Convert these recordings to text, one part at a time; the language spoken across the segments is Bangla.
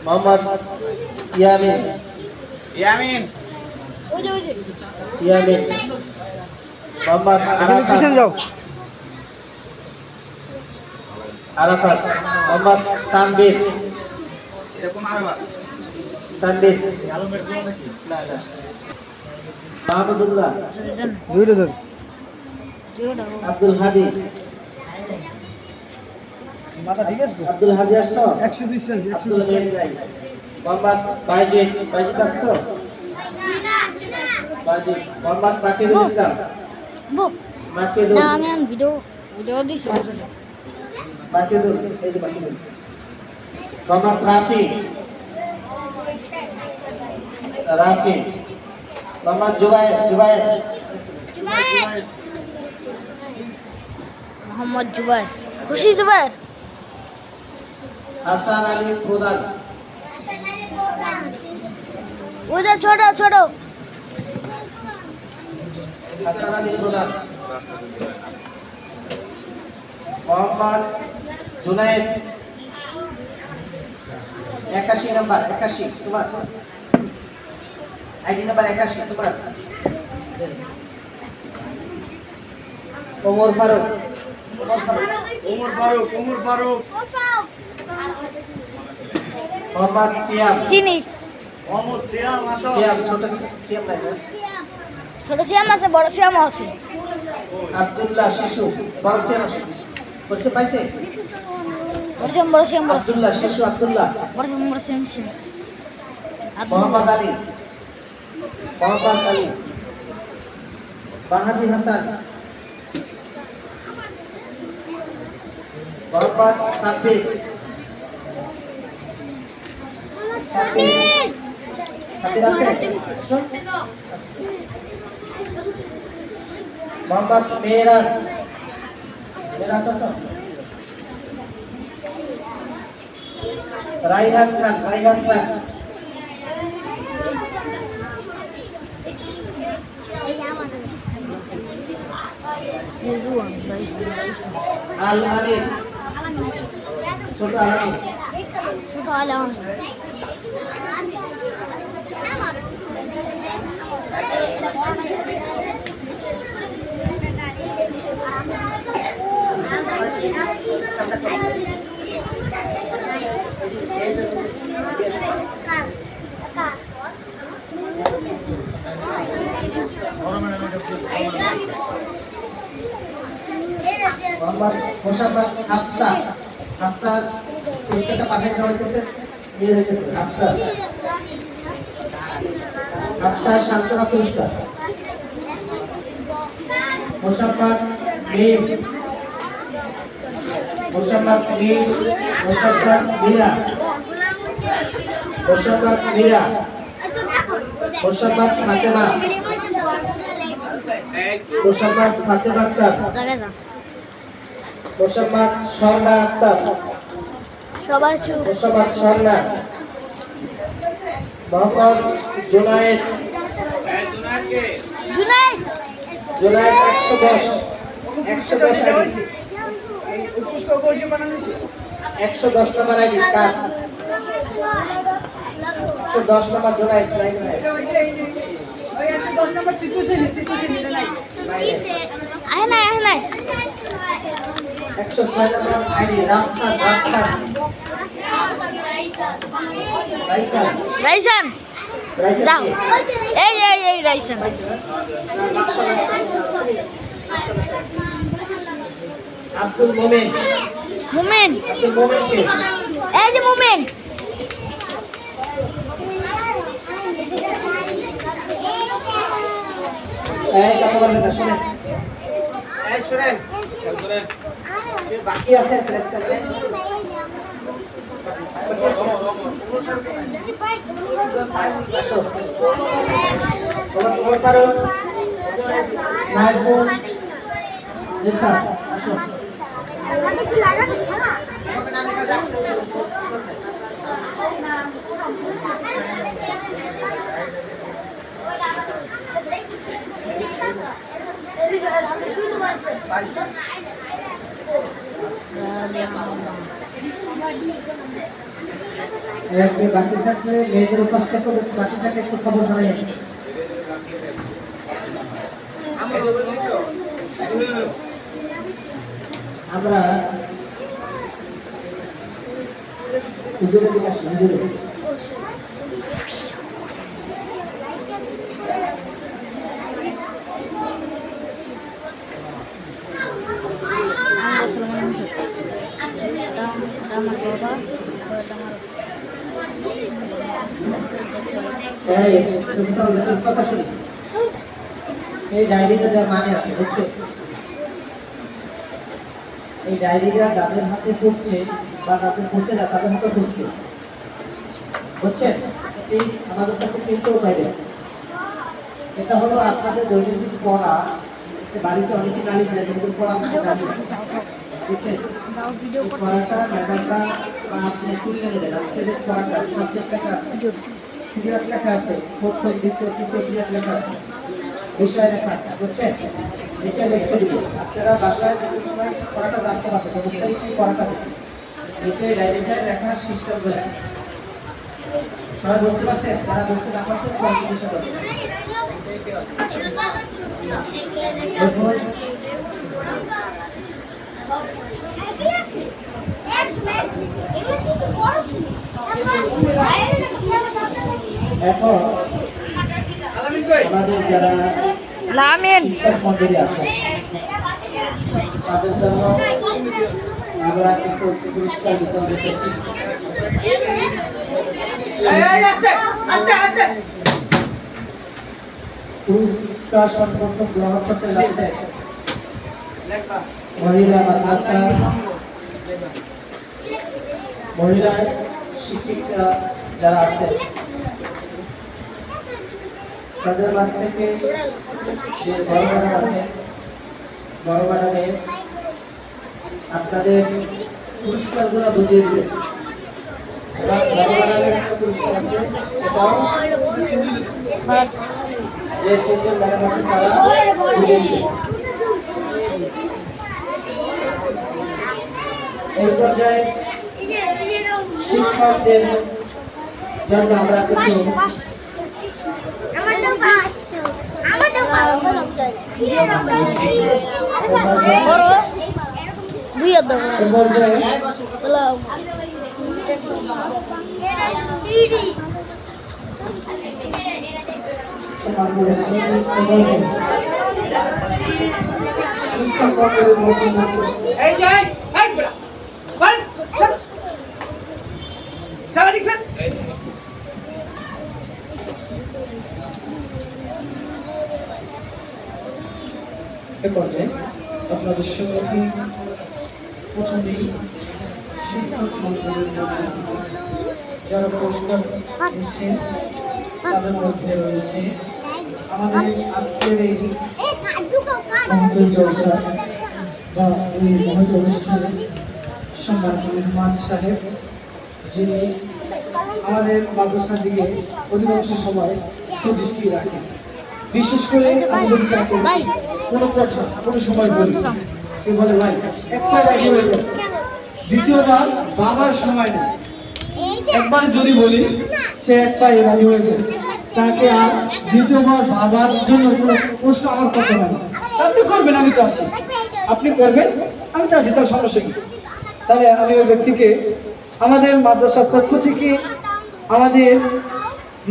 মোহাম্মদ ইয়ামিন ইয়ামিন ইয়ামিন মোহাম্মদ পিছনে যাও। আরাফাত মোহাম্মদ তানবীর এরকম আরবা তানবীর আলমের কোন নাকি না না মাহমুদুল্লাহ দুইটা ধর। আব্দুল হাদি মাথা ঠিক আছে তো? আব্দুল হাদি আসছো 120 সেন্টি, 120 আব্দুল মেহেদি ভাই মোহাম্মদ বাইজিদ বাইজিদ আসছো বাইজিদ মোহাম্মদ মাকিদুল ইসলাম মাকিদুল না আমি ভিডিও দিছি মাকিদুল এই যে মাকিদুল মোহাম্মদ রাফি রাফি মোহাম্মদ জুবায়ের জুবায়ের মোহাম্মদ জুবায়ের খুশি জুবায়ের হাসান আলী প্রধান ওটা ছোট ছোট হাসান আলী প্রধান মোহাম্মদ জুনায়েদ 81 নাম্বার 81 তোমার আইডি নাম্বার 81 তোমার ওমর ফারুক ওমর ফারুক মোহাম্মদ সিয়াম চিনি ওমর সিয়াম আসো সিয়াম ছোট সিয়াম নাই না? ছোট সিয়াম আছে বড় সিয়াম আছে আব্দুল্লাহ শিশু বড় সিয়াম আছে পরিচয় পাইছে বড় সিয়াম আব্দুল্লাহ শিশু আব্দুল্লাহ বড় সিয়াম ছিল মোহাম্মদ আলী মোহাম্মদ আলী বাহাদি হাসান মোহাম্মদ সাব্বির সাব্বির আছে মোহাম্মদ মেরাজ মেরাজ আছে রাইহান খান আল আমিন ছোট আল আমিন ছোট আলাম মোহাম্মদ মোশাররফ হাফসা হাফসার পুরস্কারটা পাঠিয়ে দেওয়া হয়েছে নিয়ে হয়েছে হাফসা শান্তনা পুরস্কার মোশাররফ মিম মোশাররফ মীরা মোশাররফ ফাতেমা মোশাররফ ফাতেমা আক্তার মোশাররফ স্বর্ণা আক্তার সবাই চুপ মোশাররফ স্বর্ণা মোহাম্মদ জুনায়েদ জুনায়েদ জুনায়েদ 110 আইডি 110 নম্বর আইডি কার 110 নম্বর জুনায়েদ লাইন নাই আহে নাই 106 নম্বর আইডি রামসান রাইসান যাও এই রাইসান আব্দুল মোমেন আব্দুল মোমেন কে এই যে মোমেন এই কথা বলবেন না শুনেন শুনেন বাকি আছে প্রেস করবেন তোমার পারো নাইফুল নিশা আসো একটু বাকি থাকলে মেয়েদের উপাসটা করে বাকি থাকলে একটু খবর জানা যাবে। আমরা হুজুরের দিকে আসি, হুজুরের। কথা শুনি, এই ডায়েরিটা যার মানে আছে বুঝছো, এই ডায়েরিটা যাদের হাতে পড়ছে বা যাদের পড়ছে না তাদের হাতে খুঁজছে, বুঝছেন? এই আমাদের কাছে কিন্তু উপায় নেই। এটা হলো আপনাদের দৈনন্দিন পড়া, বাড়িতে অনেকে গালি দেয় কিন্তু পড়া বুঝছেন? এই পড়াটা ম্যাডামটা বা আপনি শুনে নেবেন। আজকে যে পড়াটা সাবজেক্ট লেখা আছে, পিরিয়ড লেখা আছে, প্রথম দ্বিতীয় তৃতীয় পিরিয়ড লেখা আছে, বিষয় লেখা আছে, বুঝছেন? এটা লিখে দিবেন। আপনারা বাসায় যখন সময় পড়াটা জানতে পারবেন অবস্থায় কি পড়াটা হচ্ছে, এটা ডায়েরিটায় লেখার সিস্টেম রয়েছে। সবাই বলতে পারছেন? যারা বলতে না পারছেন সবাই জিজ্ঞাসা করবেন। এখন আমাদের যারা লামিন শিক্ষক মন্ডলী আছে তাদের জন্য আমরা কিছু পুরস্কার বিতরণ করছি। পুরস্কার সম্পন্ন গ্রহণ করতে যাচ্ছে মহিলা মাদ্রাসা, মহিলা শিক্ষিকা যারা আছে তাদের মাঝ থেকে যে বড় ম্যাডাম আছে, বড় ম্যাডামের আপনাদের পুরস্কারগুলো বুঝিয়ে দিবে। বড় ম্যাডামের একটা পুরস্কার আছে, এটাও যে তিনজন ম্যাডাম আছে তারা বুঝিয়ে দিবে। এই পর্যায়ে শিক্ষকদের জন্য আমরা কিছু আপনাদের সঙ্গে প্রথমেই শিক্ষক মন্ডলীর যারা পুরস্কার দিচ্ছেন তাদের মধ্যে রয়েছে আমাদের আজকের এই মহৎ জলসা বা এই মহৎ অনুষ্ঠানে সম্মানিত মেহমান সাহেব, যিনি আমাদের মাদ্রাসার দিকে অধিকাংশ সময় সুদৃষ্টি রাখেন। বিশেষ করে আমাদের কোনো কথা কোনো সময় বলি, সে বলে ভাই একবার রাজি হয়ে যাবে, দ্বিতীয়বার বাবার সময় নেই, একবার যদি বলি সে এক পায়ে রাজি হয়ে যাবে, তাকে আর দ্বিতীয়বার বাবার জন্য কোনো প্রশ্ন আমার করতে হয় না। আপনি করবেন, আমি তো আছি, আপনি করবেন, আমি তো আছি, তার সমস্যা কি? তাহলে আমি ওই ব্যক্তিকে আমাদের মাদ্রাসার পক্ষ থেকে, আমাদের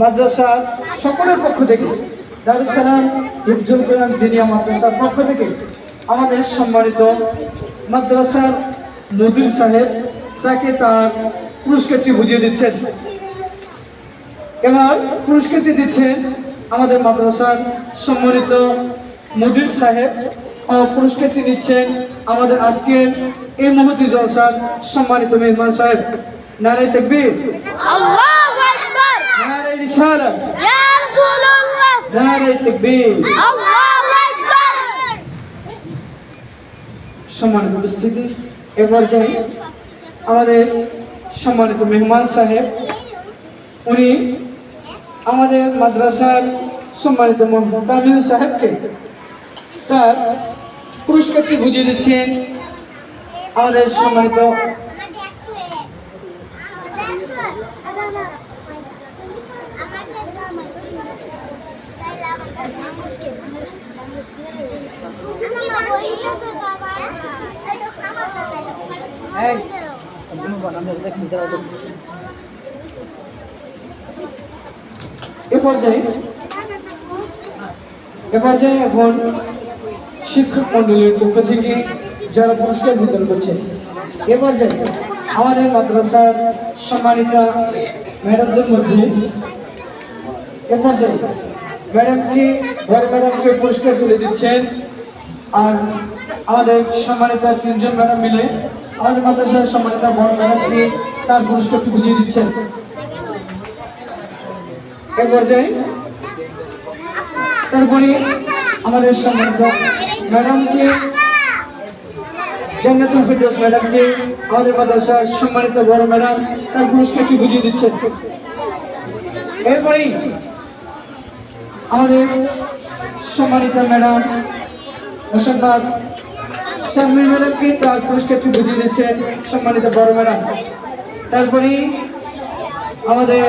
মাদ্রাসার সকলের পক্ষ থেকে, দারুস সালাম হিফজুল কোরআন দিনিয়া মাদ্রাসার পক্ষ থেকে আমাদের সম্মানিত মাদ্রাসার মুদির সাহেব তাকে তার পুরস্কারটি বুঝিয়ে দিচ্ছেন। এবার পুরস্কারটি দিচ্ছেন আমাদের মাদ্রাসার সম্মানিত মুদির সাহেব, ও পুরস্কারটি নিচ্ছেন আমাদের আজকের এই মহতী জলসার সম্মানিত মেহমান সাহেব। নারে তাকবীর, আল্লাহু আকবার, নারে রিসালাত, ইয়া রাসূলুল্লাহ, নারে তাকবীর। আল্লাহু আকবার। সম্মানিত উপস্থিতি, এবার যাই আমাদের সম্মানিত মেহমান সাহেব, উনি আমাদের মাদ্রাসার সম্মানিত মোহাম্মদ সাহেবকে তার পুরস্কারটি বুঝিয়ে দিচ্ছেন আমাদের সম্মানিত এ পর্যায়ে এখন শিক্ষক মন্ডলীর পক্ষ থেকে যারা পুরস্কার বিতরণ করছে এ পর্যায়ে আমাদের মাদ্রাসার সম্মানিতা ম্যাডামদের মধ্যে এ পর্যায়ে বড় ম্যাডামকে পুরস্কার তুলে দিচ্ছেন। আর আমাদের সম্মানিত তিনজন ম্যাডাম মিলে আমাদের মাদ্রাসার সম্মানিত বড় ম্যাডামকে তার পুরস্কারটি বুঝিয়ে দিচ্ছেন। এ পর্যায়ে তারপরে আমাদের সম্মানিত ম্যাডামকে জান্নাতুল ফেরদৌস ম্যাডামকে আমাদের মাদ্রাসার সম্মানিত বড় ম্যাডাম তার পুরস্কারটি বুঝিয়ে দিচ্ছেন। এরপরেই আমাদের সম্মানিত ম্যাডাম মোসাম্মদ শারমিন ম্যাডামকে তার পুরস্কারটি বুঝিয়ে দিচ্ছেন সম্মানিত বড় ম্যাডাম। তারপরেই আমাদের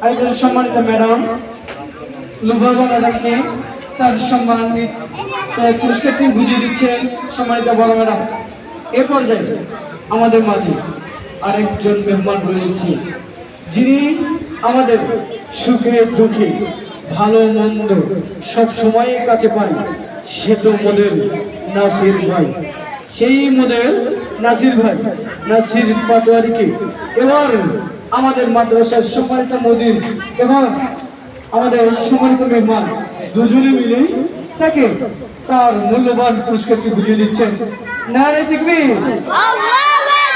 আরেকজন সম্মানিত ম্যাডাম লুবাজা ম্যাডামকে তার পুরস্কারটি বুঝিয়ে দিচ্ছেন সম্মানিত বড় ম্যাডাম। এ পর্যায়ে আমাদের মাঝে আরেকজন মেহমান রয়েছে যিনি আমাদের সুখে দুঃখে ভালো মন্দ সব সময় কাছে পাই, সে তো মডেল নাসির ভাই। সেই মডেল নাসির ভাই নাসির পাটোয়ারিকে এবার আমাদের মাদ্রাসার সম্মানিত মুদির এবং আমাদের সম্মানিত মেহমান দুজনে মিলে তাকে তার মূল্যবান পুরস্কারটি বুঝিয়ে দিচ্ছেন। নারে তাকবীর, আল্লাহু আকবার,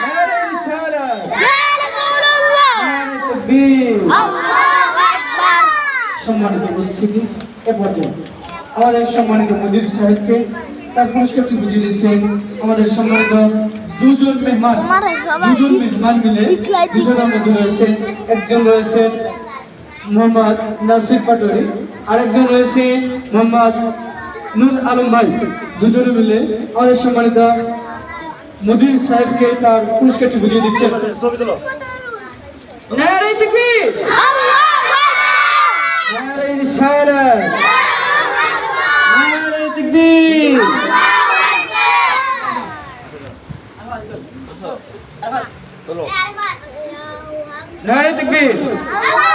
নারে রিসালাত, ইয়া রাসূলুল্লাহ, নারে তাকবীর। আল্লাহু আকবার। সম্মানিত উপস্থিতি, এ পর্যায়ে আমাদের সম্মানিত মুদির সাহেবকে তার পুরস্কারটি বুঝিয়ে দিচ্ছেন আমাদের সম্মানিত দুজন মেহমান মিলে। দুজনের মধ্যে রয়েছে একজন রয়েছে মোহাম্মদ নাসির পাটোয়ারি, আরেকজন রয়েছে মোহাম্মদ নুর আলম ভাই। দুজনে মিলে আমাদের সম্মানিত মুদির সাহেবকে তার পুরস্কারটি বুঝিয়ে দিচ্ছেন। ছবি তুলো। নারে তাকবীর, আল্লাহু আকবার, নারে রিসালাত, নারে তাকবীর। তুলো। নারে তাকবীর, আল্লাহু